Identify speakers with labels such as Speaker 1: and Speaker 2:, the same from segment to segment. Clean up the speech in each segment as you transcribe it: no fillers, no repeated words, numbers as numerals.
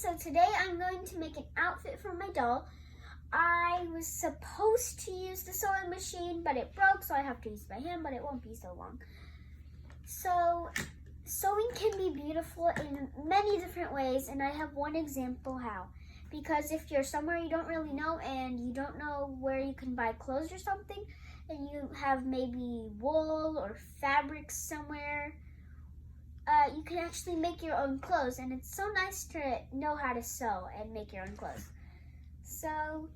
Speaker 1: so today I'm going to make an outfit for my doll. I was supposed to use the sewing machine, but it broke, so I have to use my hand, but it won't be so long. So, sewing can be beautiful in many different ways, and I have one example how. Because if you're somewhere you don't really know and you don't know where you can buy clothes or something, and you have maybe wool or fabric somewhere, you can actually make your own clothes, and it's so nice to know how to sew and make your own clothes. So,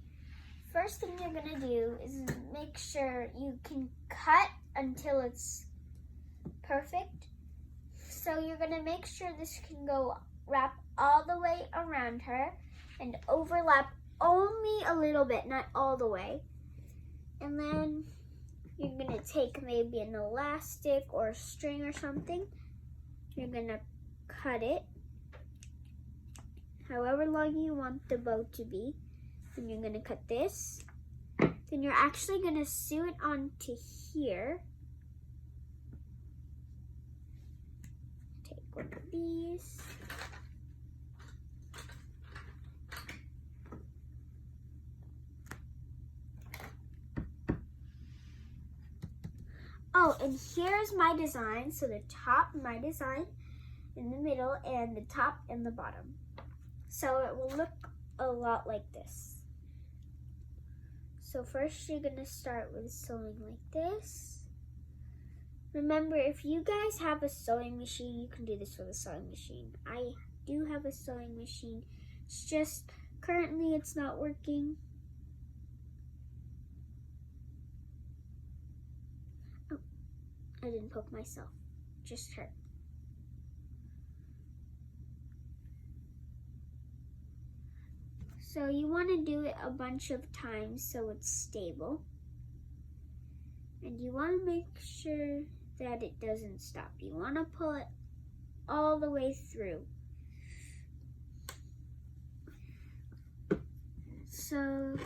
Speaker 1: first thing you're gonna do is make sure you can cut until it's perfect. So you're gonna make sure this can go wrap all the way around her and overlap only a little bit, not all the way. And then you're gonna take maybe an elastic or a string or something. You're gonna cut it however long you want the bow to be. Then you're gonna cut this. Then you're actually gonna sew it onto here. Take one of these. Oh, and here's my design. So the top, my design, in the middle, and the top and the bottom. So it will look a lot like this. So first you're gonna start with sewing like this. Remember, if you guys have a sewing machine, you can do this with a sewing machine. I do have a sewing machine. It's just, currently it's not working. Oh, I didn't poke myself, just her. So you want to do it a bunch of times so it's stable. And you want to make sure that it doesn't stop. You want to pull it all the way through. So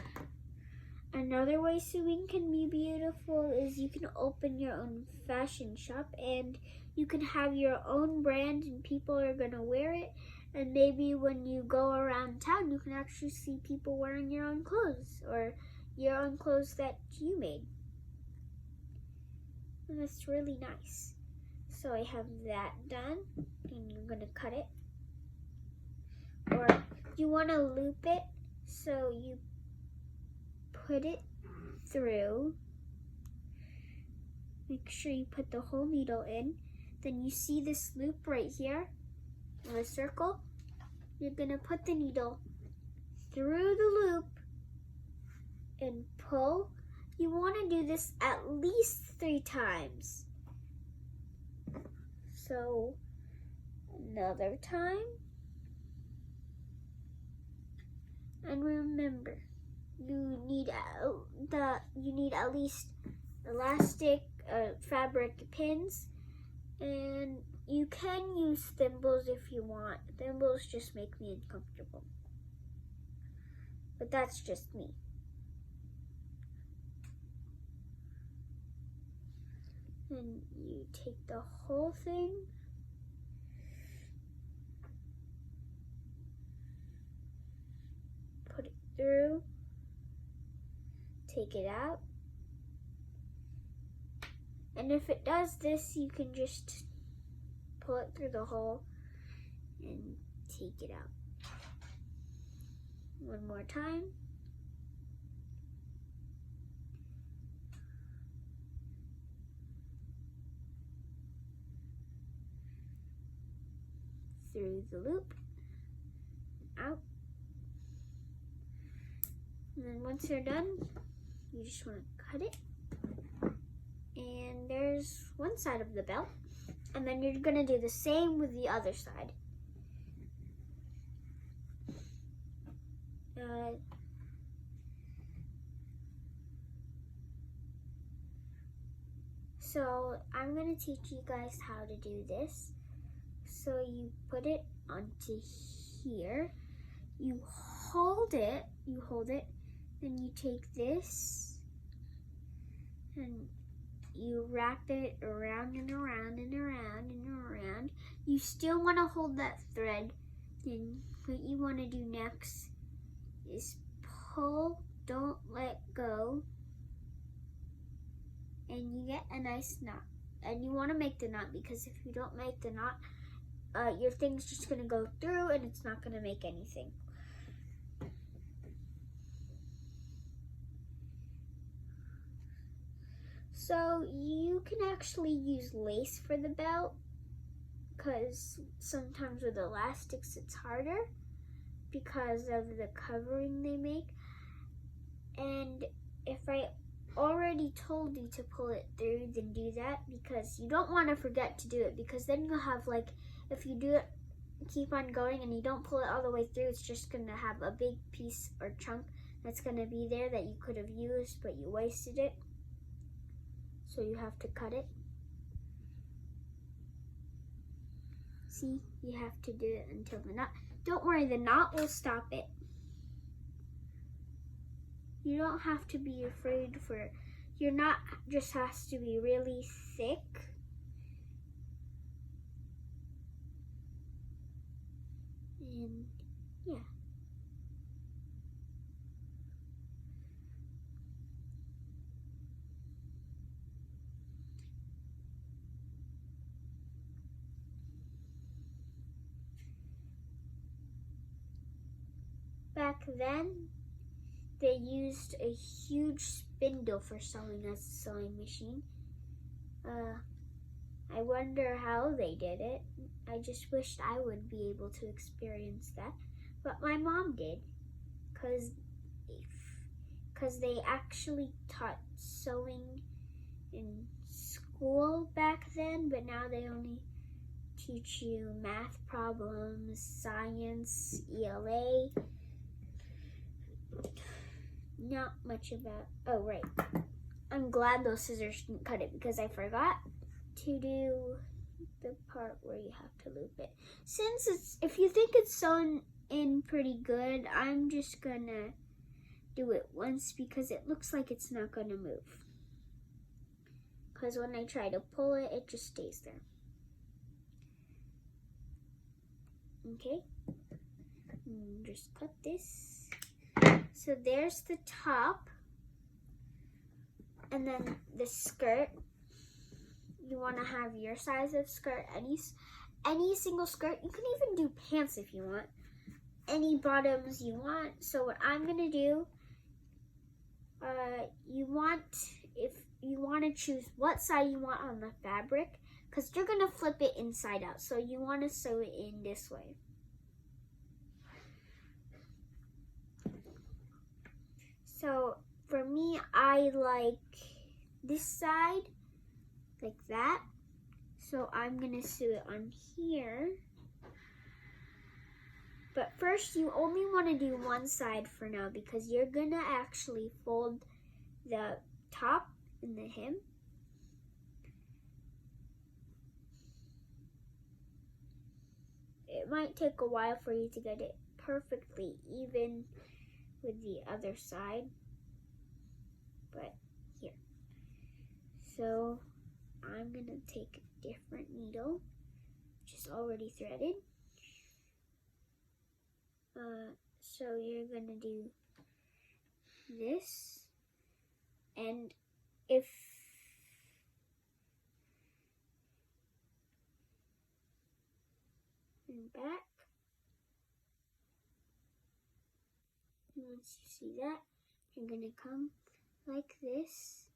Speaker 1: another way sewing can be beautiful is you can open your own fashion shop and you can have your own brand and people are going to wear it. And maybe when you go around town, you can actually see people wearing your own clothes or your own clothes that you made. And that's really nice. So I have that done, and you're gonna cut it. Or you wanna loop it, so you put it through. Make sure you put the whole needle in. Then you see this loop right here, in a circle. You're gonna put the needle through the loop and pull. You wanna do this at least 3 times. So, another time. And remember, you need at least elastic, fabric pins, and you can use thimbles if you want. Thimbles just make me uncomfortable. But that's just me. And you take the whole thing. Put it through. Take it out. And if it does this, you can just pull it through the hole and take it out. One more time. Through the loop, out. And then once you're done, you just want to cut it. And there's one side of the belt. And then you're gonna do the same with the other side. So I'm gonna teach you guys how to do this. So you put it onto here. You hold it, then you take this and you wrap it around and around and around and around. You still want to hold that thread Then what you want to do next is pull, don't let go, and you get a nice knot. And you want to make the knot, because if you don't make the knot, your thing's just going to go through and it's not going to make anything. So you can actually use lace for the belt, because sometimes with elastics it's harder because of the covering they make. And if I already told you to pull it through, then do that, because you don't want to forget to do it, because then you'll have, like, if you do it, keep on going and you don't pull it all the way through, it's just going to have a big piece or chunk that's going to be there that you could have used, but you wasted it. So you have to cut it. See, you have to do it until the knot. Don't worry, the knot will stop it. You don't have to be afraid for, your knot just has to be really thick. And yeah. Back then, they used a huge spindle for sewing as a sewing machine. I wonder how they did it. I just wished I would be able to experience that. But my mom did, because they actually taught sewing in school back then, but now they only teach you math problems, science, ELA. Not much about, oh right, I'm glad those scissors didn't cut it, because I forgot to do the part where you have to loop it. Since if you think it's sewn in pretty good, I'm just gonna do it once, because it looks like it's not gonna move. Because when I try to pull it, it just stays there. Okay, just cut this. So there's the top, and then the skirt. You want to have your size of skirt, any single skirt. You can even do pants if you want, any bottoms you want. So what I'm gonna do, if you want to choose what side you want on the fabric, because you're gonna flip it inside out, so you want to sew it in this way. So for me, I like this side, like that. So I'm gonna sew it on here. But first, you only want to do one side for now, because you're gonna actually fold the top and the hem. It might take a while for you to get it perfectly even with the other side, but here. So I'm gonna take a different needle, which is already threaded. So you're gonna do this, and if and back. And once you see that, you're gonna come like this.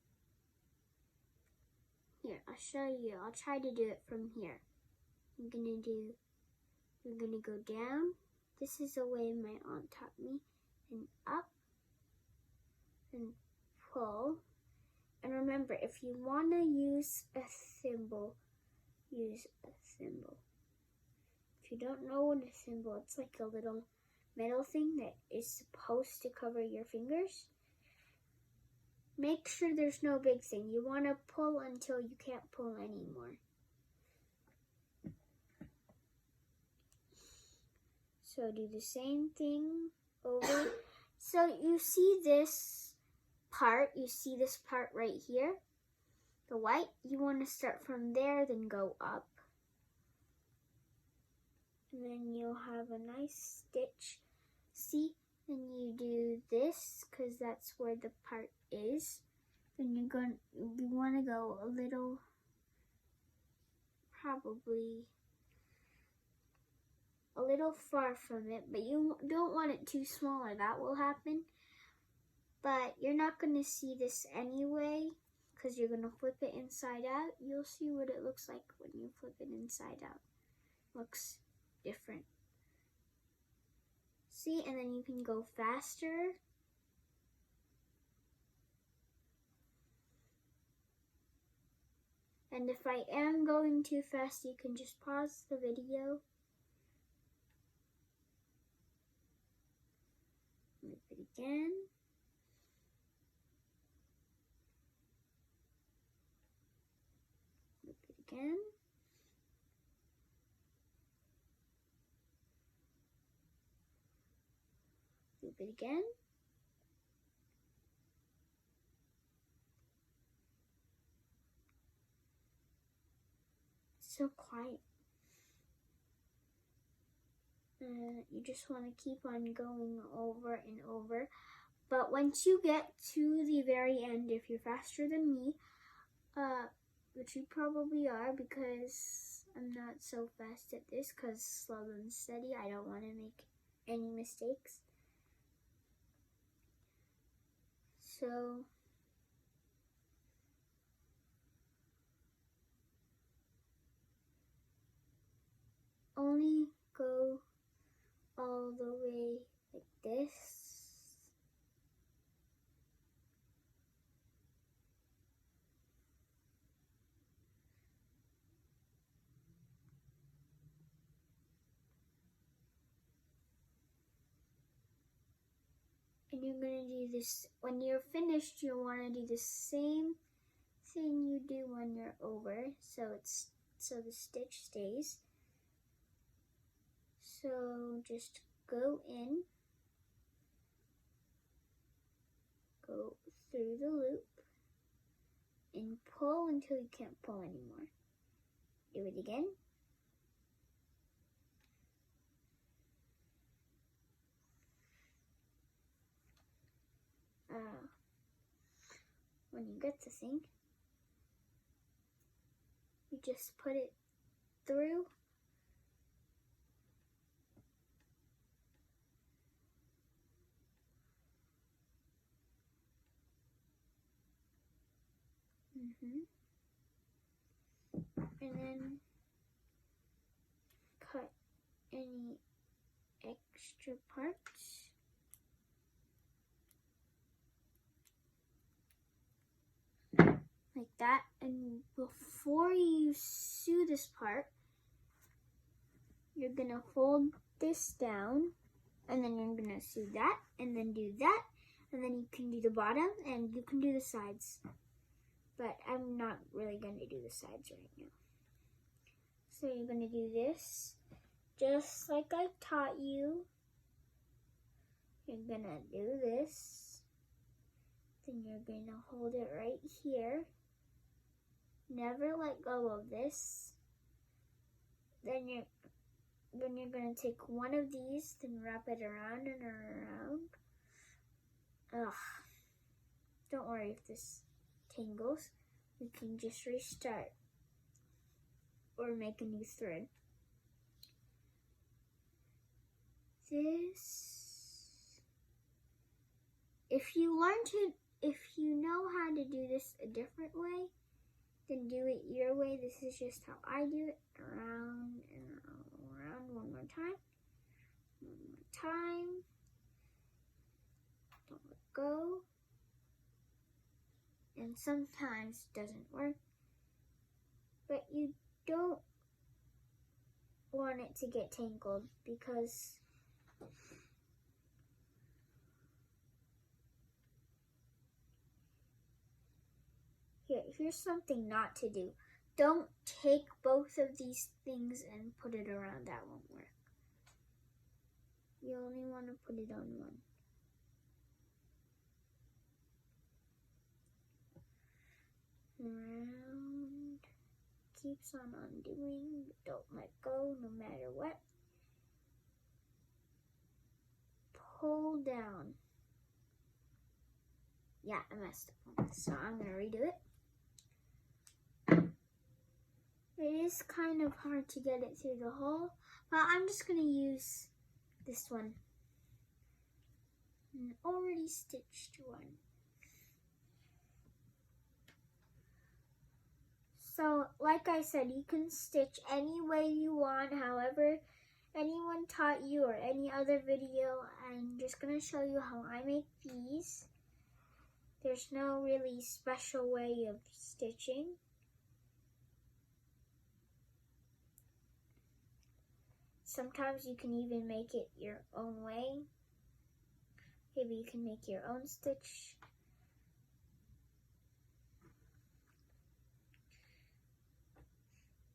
Speaker 1: Here, I'll show you. I'll try to do it from here. You're gonna go down. This is the way my aunt taught me. And up and pull. And remember, if you wanna use a thimble, use a thimble. If you don't know what a thimble, it's like a little metal thing that is supposed to cover your fingers. Make sure there's no big thing. You want to pull until you can't pull anymore. So do the same thing over. So you see this part right here, the white. You want to start from there, then go up. and then you'll have a nice stitch. See, then you do this because that's where the part is. Then you want to go a little, probably a little far from it, but you don't want it too small or that will happen. But you're not going to see this anyway because you're going to flip it inside out. You'll see what it looks like when you flip it inside out. Looks different. See, and then you can go faster. And if I am going too fast, you can just pause the video. Loop it again. Loop it again. Loop it again. So quiet. You just want to keep on going over and over. But once you get to the very end, if you're faster than me, which you probably are because I'm not so fast at this because slow and steady, I don't want to make any mistakes. So only go all the way like this. And you're going to do this, when you're finished, you'll want to do the same thing you do when you're over, so the stitch stays. So just go in, go through the loop, and pull until you can't pull anymore. Do it again. When you get the thing, you just put it through. And then cut any extra parts. Like that. And before you sew this part, you're gonna fold this down, and then you're gonna sew that, and then do that, and then you can do the bottom, and you can do the sides. But I'm not really gonna do the sides right now. So you're gonna do this, just like I taught you. You're gonna do this, then you're gonna hold it right here. Never let go of this. Then you're gonna take one of these, then wrap it around and around. Don't worry if this tangles. We can just restart or make a new thread. If you know how to do this a different way, then do it your way. This is just how I do it. Around and around. One more time. One more time. Don't let go. And sometimes it doesn't work. But you don't want it to get tangled because here's something not to do. Don't take both of these things and put it around. That won't work. You only want to put it on one. Around. Keeps on undoing. Don't let go no matter what. pull down. Yeah, I messed up on this, so I'm going to redo it. It is kind of hard to get it through the hole, but I'm just going to use this one. An already stitched one. So, like I said, you can stitch any way you want, however anyone taught you or any other video. I'm just going to show you how I make these. There's no really special way of stitching. Sometimes you can even make it your own way. Maybe you can make your own stitch.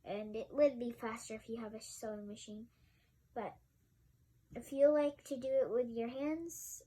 Speaker 1: And it would be faster if you have a sewing machine. But if you like to do it with your hands,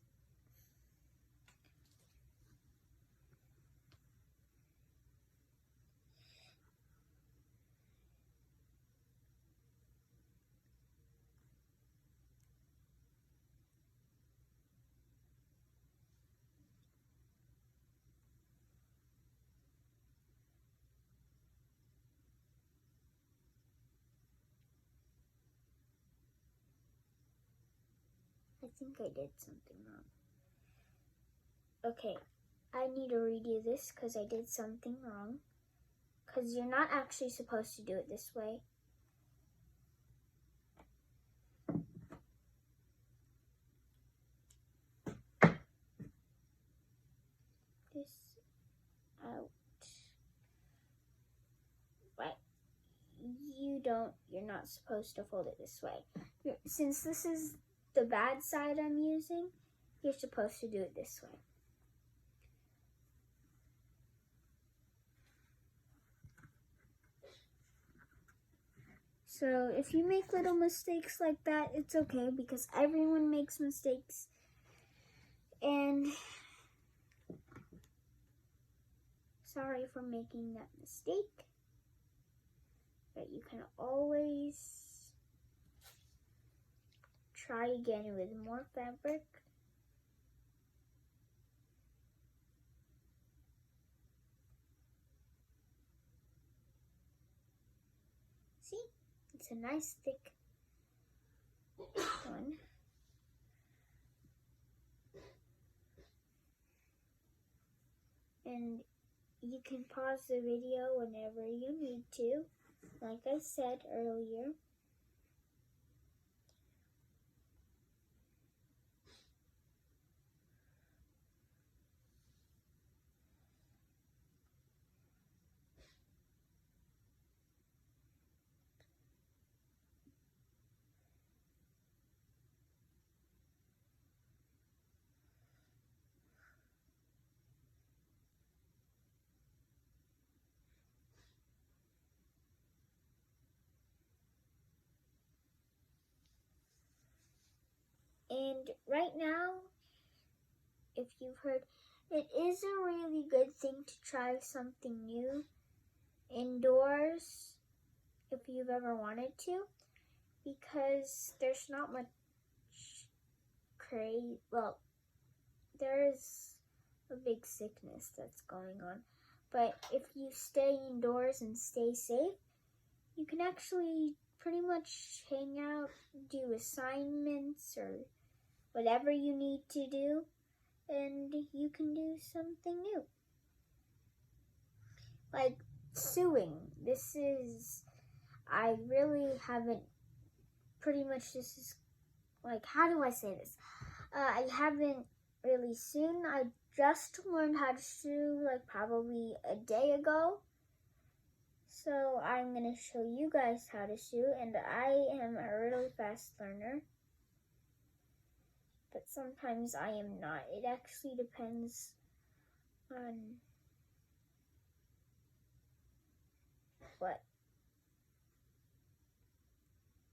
Speaker 1: I think I did something wrong. Okay, I need to redo this because I did something wrong. Because you're not actually supposed to do it this way. This out. But you're not supposed to fold it this way. Since this is the bad side I'm using, you're supposed to do it this way. So if you make little mistakes like that, it's okay because everyone makes mistakes. And sorry for making that mistake. But you can always try again with more fabric. See? It's a nice thick one. And you can pause the video whenever you need to, like I said earlier. And right now, if you've heard, it is a really good thing to try something new indoors if you've ever wanted to, because there's not much well, there is a big sickness that's going on, but if you stay indoors and stay safe, you can actually pretty much hang out, do assignments or whatever you need to do, and you can do something new. Like sewing. I really haven't, pretty much this is, like, how do I say this? I haven't really sewn. I just learned how to sew like probably a day ago. So I'm going to show you guys how to sew, and I am a really fast learner. But sometimes I am not. It actually depends on what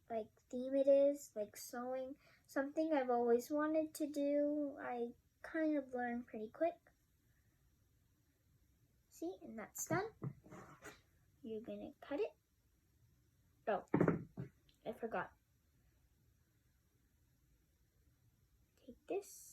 Speaker 1: like theme it is, like sewing. Something I've always wanted to do, I kind of learn pretty quick. See, and that's done. You're gonna cut it. Oh, I forgot. Take this.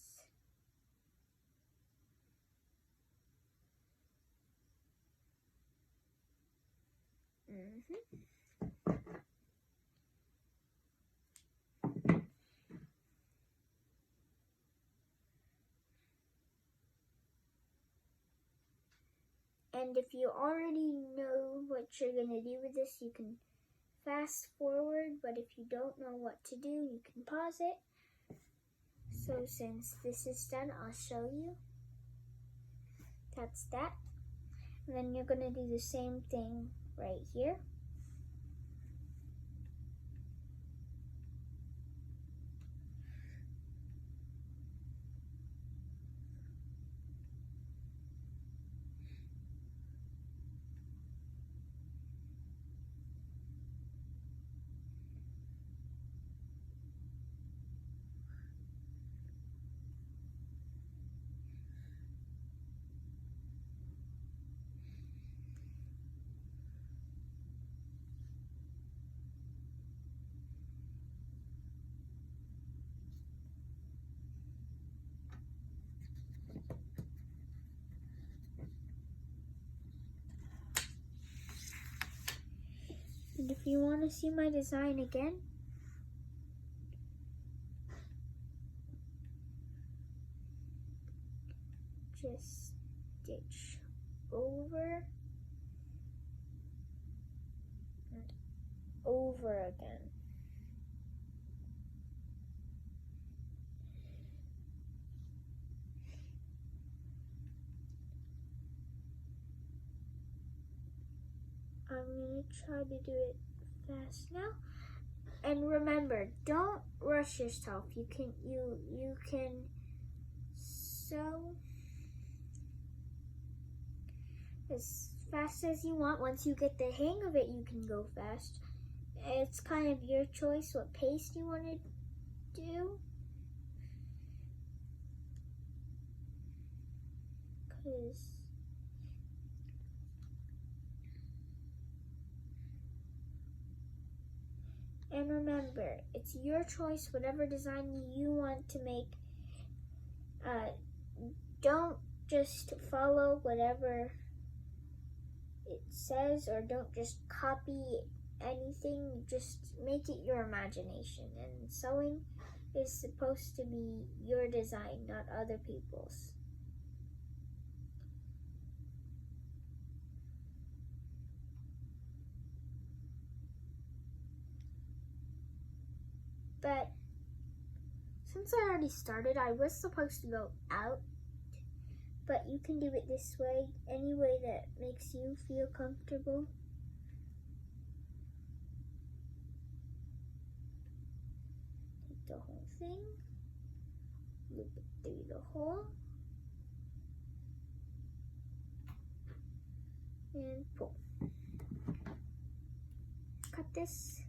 Speaker 1: And if you already know what you're going to do with this, you can fast forward, but if you don't know what to do, you can pause it. So since this is done, I'll show you. That's that. And then you're going to do the same thing right here. And if you want to see my design again, just stitch over and over again. I'm going to try to do it fast now. And remember, don't rush yourself. You can sew as fast as you want. Once you get the hang of it, you can go fast. It's kind of your choice what pace you want to do. And remember, it's your choice, whatever design you want to make. Don't just follow whatever it says, or don't just copy anything. Just make it your imagination. And sewing is supposed to be your design, not other people's. But since I already started, I was supposed to go out, but you can do it this way, any way that makes you feel comfortable. Take the whole thing, loop it through the hole, and pull. Cut this.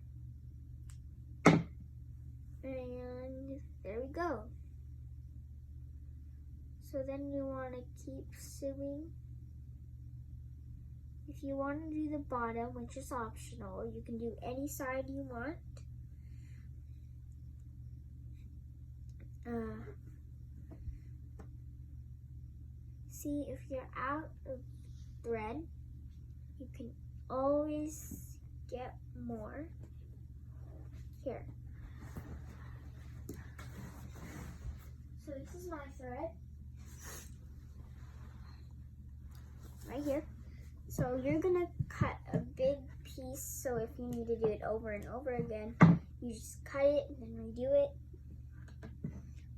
Speaker 1: And there we go. So then you want to keep sewing. If you want to do the bottom, which is optional, you can do any side you want. See, if you're out of thread, you can always get more. Here. So this is my thread, right here. So you're gonna cut a big piece, so if you need to do it over and over again, you just cut it and then redo it,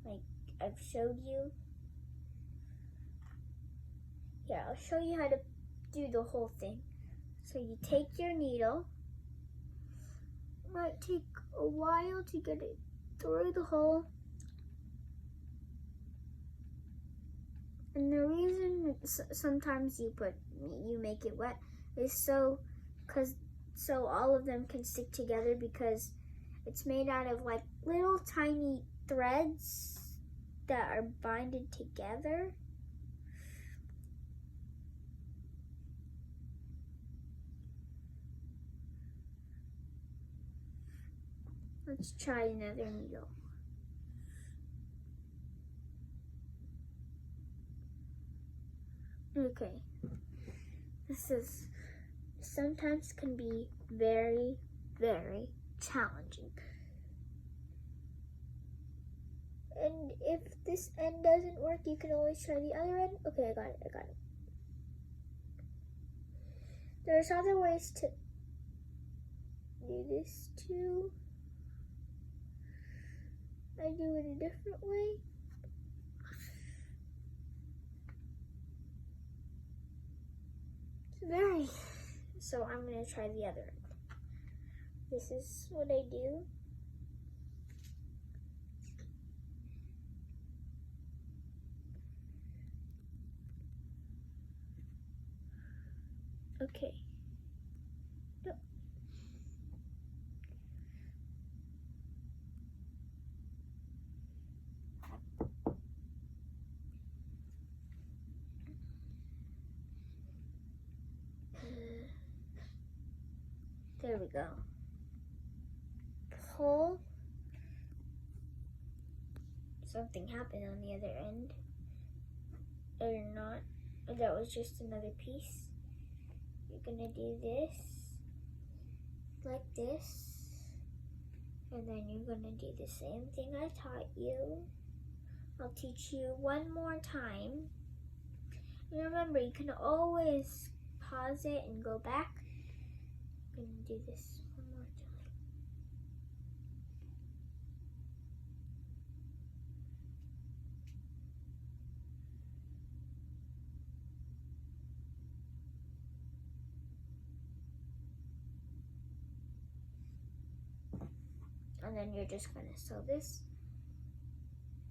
Speaker 1: like I've showed you. Yeah, I'll show you how to do the whole thing. So you take your needle, might take a while to get it through the hole. And the reason sometimes you make it wet is so all of them can stick together, because it's made out of like little tiny threads that are binded together. Let's try another needle. Okay. This is sometimes can be very, very challenging. And if this end doesn't work, you can always try the other end. Okay, I got it. There's other ways to do this too. I do it a different way. So I'm gonna try the other end. This is what I do. Okay. No. There we go. Pull. Something happened on the other end. Or not. That was just another piece. You're gonna do this. Like this. And then you're gonna do the same thing I taught you. I'll teach you one more time. And remember, you can always pause it and go back. I'm gonna do this one more time. And then you're just gonna sew this.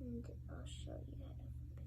Speaker 1: And I'll show you how to flip it.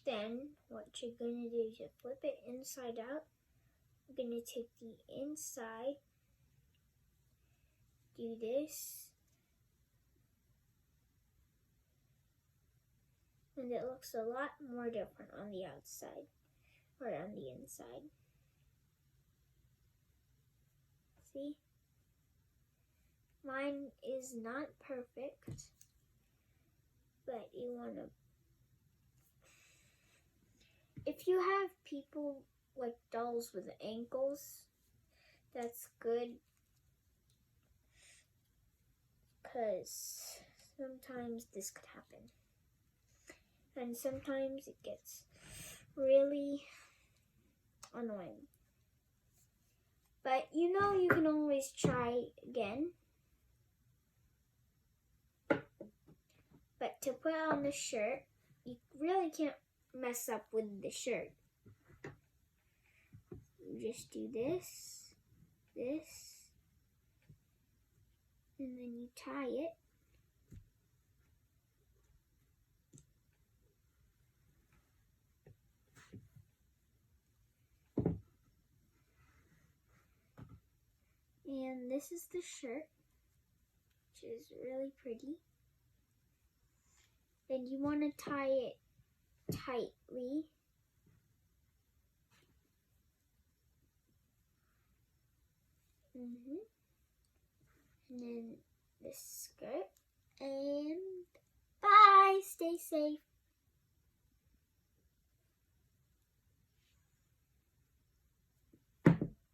Speaker 1: Then what you're gonna do is you flip it inside out. You're gonna take the inside, do this, and it looks a lot more different on the outside or on the inside. See? Mine is not perfect, but you wanna, if you have people like dolls with ankles, that's good, because sometimes this could happen. and sometimes it gets really annoying. But you know you can always try again. But to put on the shirt, you really can't mess up with the shirt. You just do this, and then you tie it. And this is the shirt, which is really pretty. Then you want to tie it tightly. And then the skirt. And bye! Stay safe.